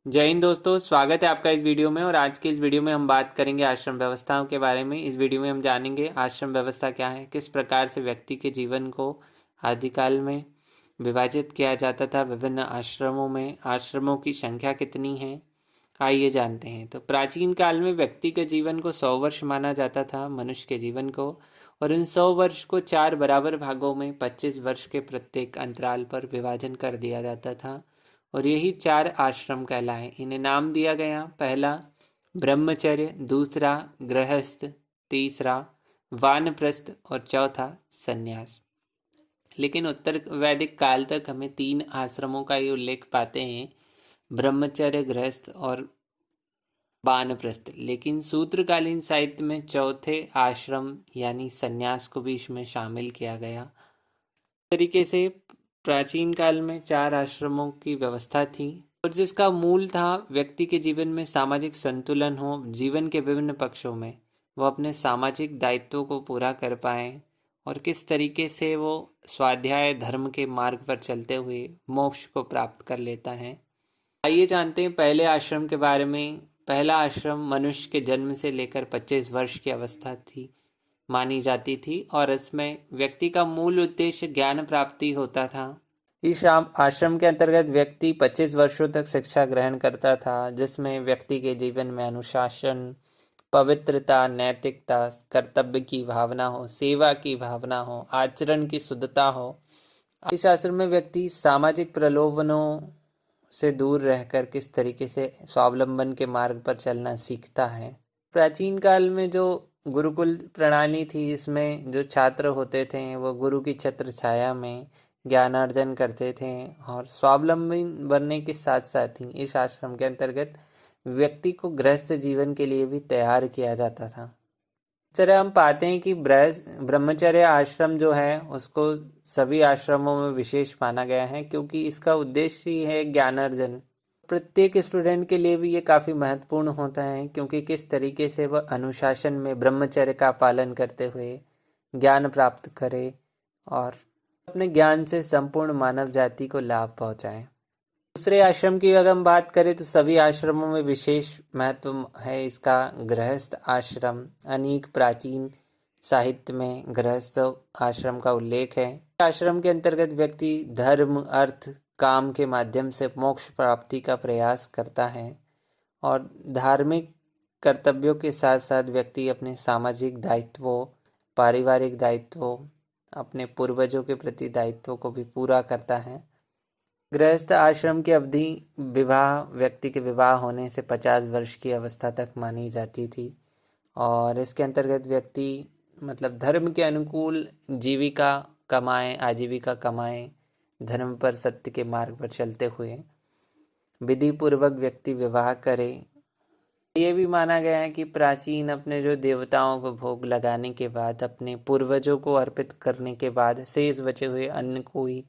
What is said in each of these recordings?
जय हिंद दोस्तों, स्वागत है आपका इस वीडियो में। और आज के इस वीडियो में हम बात करेंगे आश्रम व्यवस्थाओं के बारे में। इस वीडियो में हम जानेंगे आश्रम व्यवस्था क्या है, किस प्रकार से व्यक्ति के जीवन को आदिकाल में विभाजित किया जाता था विभिन्न आश्रमों में, आश्रमों की संख्या कितनी है, आइए जानते हैं। तो प्राचीन काल में व्यक्ति के जीवन को 100 वर्ष माना जाता था, मनुष्य के जीवन को। और इन 100 वर्ष को 4 बराबर भागों में 25 वर्ष के प्रत्येक अंतराल पर विभाजन कर दिया जाता था और यही 4 आश्रम कहलाए। इन्हें नाम दिया गया, पहला ब्रह्मचर्य, दूसरा गृहस्थ, तीसरा वानप्रस्थ और चौथा संन्यास। लेकिन उत्तर वैदिक काल तक हमें 3 आश्रमों का ही उल्लेख पाते हैं, ब्रह्मचर्य, गृहस्थ और वानप्रस्थ। लेकिन सूत्रकालीन साहित्य में चौथे आश्रम यानी संन्यास को भी इसमें शामिल किया गया। तरीके से प्राचीन काल में 4 आश्रमों की व्यवस्था थी और जिसका मूल था व्यक्ति के जीवन में सामाजिक संतुलन हो, जीवन के विभिन्न पक्षों में वो अपने सामाजिक दायित्वों को पूरा कर पाए और किस तरीके से वो स्वाध्याय धर्म के मार्ग पर चलते हुए मोक्ष को प्राप्त कर लेता है। आइए जानते हैं पहले आश्रम के बारे में। पहला आश्रम मनुष्य के जन्म से लेकर 25 वर्ष की अवस्था थी मानी जाती थी और इसमें व्यक्ति का मूल उद्देश्य ज्ञान प्राप्ति होता था। इस आश्रम के अंतर्गत व्यक्ति 25 वर्षों तक शिक्षा ग्रहण करता था, जिसमें व्यक्ति के जीवन में अनुशासन, पवित्रता, नैतिकता, कर्तव्य की भावना हो, सेवा की भावना हो, आचरण की शुद्धता हो। इस आश्रम में व्यक्ति सामाजिक प्रलोभनों से दूर रहकर किस तरीके से स्वावलंबन के मार्ग पर चलना सीखता है। प्राचीन काल में जो गुरुकुल प्रणाली थी, इसमें जो छात्र होते थे वो गुरु की छत्र छाया में ज्ञानार्जन करते थे और स्वावलंबी बनने के साथ साथ ही इस आश्रम के अंतर्गत व्यक्ति को गृहस्थ जीवन के लिए भी तैयार किया जाता था। इस तरह हम पाते हैं कि ब्रह्मचर्य आश्रम जो है उसको सभी आश्रमों में विशेष माना गया है, क्योंकि इसका उद्देश्य ही है ज्ञानार्जन। प्रत्येक स्टूडेंट के लिए भी ये काफ़ी महत्वपूर्ण होता है, क्योंकि किस तरीके से वह अनुशासन में ब्रह्मचर्य का पालन करते हुए ज्ञान प्राप्त करे और अपने ज्ञान से संपूर्ण मानव जाति को लाभ पहुंचाए। दूसरे आश्रम की अगर हम बात करें तो सभी आश्रमों में विशेष महत्व है इसका गृहस्थ आश्रम। अनेक प्राचीन साहित्य में गृहस्थ आश्रम का उल्लेख है। आश्रम के अंतर्गत व्यक्ति धर्म, अर्थ, काम के माध्यम से मोक्ष प्राप्ति का प्रयास करता है और धार्मिक कर्तव्यों के साथ साथ व्यक्ति अपने सामाजिक दायित्वों, पारिवारिक दायित्वों, अपने पूर्वजों के प्रति दायित्वों को भी पूरा करता है। गृहस्थ आश्रम की अवधि विवाह, व्यक्ति के विवाह होने से 50 वर्ष की अवस्था तक मानी जाती थी और इसके अंतर्गत व्यक्ति धर्म के अनुकूल जीविका कमाएं, आजीविका कमाएं, धर्म पर, सत्य के मार्ग पर चलते हुए विधि पूर्वक व्यक्ति विवाह करे। ये भी माना गया है कि प्राचीन अपने जो देवताओं को भोग लगाने के बाद, अपने पूर्वजों को अर्पित करने के बाद शेष बचे हुए अन्न को ही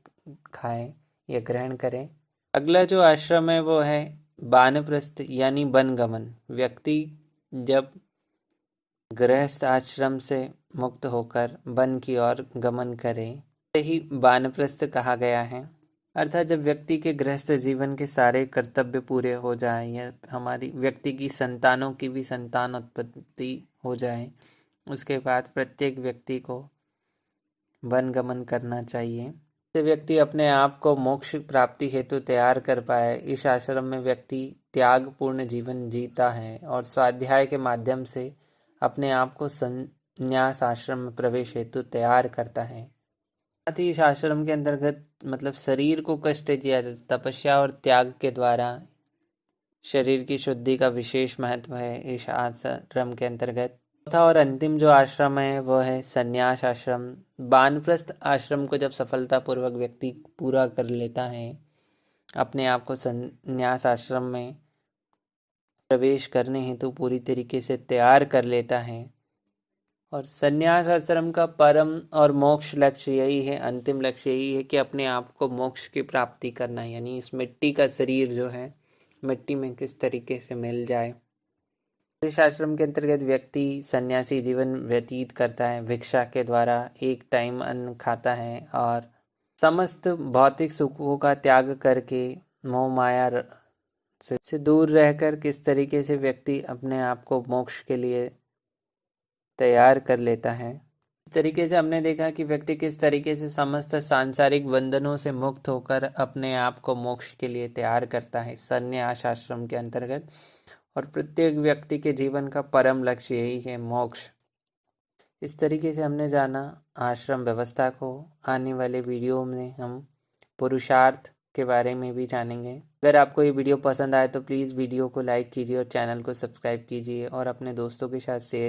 खाएं या ग्रहण करें। अगला जो आश्रम है वो है वानप्रस्थ यानी वनगमन। व्यक्ति जब गृहस्थ आश्रम से मुक्त होकर वन की ओर गमन करे, ही वानप्रस्थ कहा गया है। अर्थात जब व्यक्ति के गृहस्थ जीवन के सारे कर्तव्य पूरे हो जाएं या हमारी व्यक्ति की संतानों की भी संतान उत्पत्ति हो जाए, उसके बाद प्रत्येक व्यक्ति को वन गमन करना चाहिए। से व्यक्ति अपने आप को मोक्ष प्राप्ति हेतु तैयार कर पाए। इस आश्रम में व्यक्ति त्यागपूर्ण जीवन जीता है और स्वाध्याय के माध्यम से अपने आप को संन्यास आश्रम में प्रवेश हेतु तैयार करता है। साथ ही इस आश्रम के अंतर्गत शरीर को कष्ट दिया जाता, तपस्या और त्याग के द्वारा शरीर की शुद्धि का विशेष महत्व है इस आश्रम के अंतर्गत। चौथा और अंतिम जो आश्रम है वह है संन्यास आश्रम। वानप्रस्थ आश्रम को जब सफलतापूर्वक व्यक्ति पूरा कर लेता है, अपने आप को संन्यास आश्रम में प्रवेश करने हेतु पूरी तरीके से तैयार कर लेता है और संन्यास आश्रम का परम और मोक्ष लक्ष्य यही है, अंतिम लक्ष्य यही है कि अपने आप को मोक्ष की प्राप्ति करना, यानी इस मिट्टी का शरीर जो है मिट्टी में किस तरीके से मिल जाए। इस आश्रम के अंतर्गत व्यक्ति सन्यासी जीवन व्यतीत करता है, भिक्षा के द्वारा एक टाइम अन्न खाता है और समस्त भौतिक सुखों का त्याग करके मोह माया से दूर रहकर किस तरीके से व्यक्ति अपने आप को मोक्ष के लिए तैयार कर लेता है। इस तरीके से हमने देखा कि व्यक्ति किस तरीके से समस्त सांसारिक बंधनों से मुक्त होकर अपने आप को मोक्ष के लिए तैयार करता है संन्यास आश्रम के अंतर्गत। और प्रत्येक व्यक्ति के जीवन का परम लक्ष्य यही है, मोक्ष। इस तरीके से हमने जाना आश्रम व्यवस्था को। आने वाले वीडियो में हम पुरुषार्थ के बारे में भी जानेंगे। अगर आपको ये वीडियो पसंद आए तो प्लीज़ वीडियो को लाइक कीजिए और चैनल को सब्सक्राइब कीजिए और अपने दोस्तों के साथ शेयर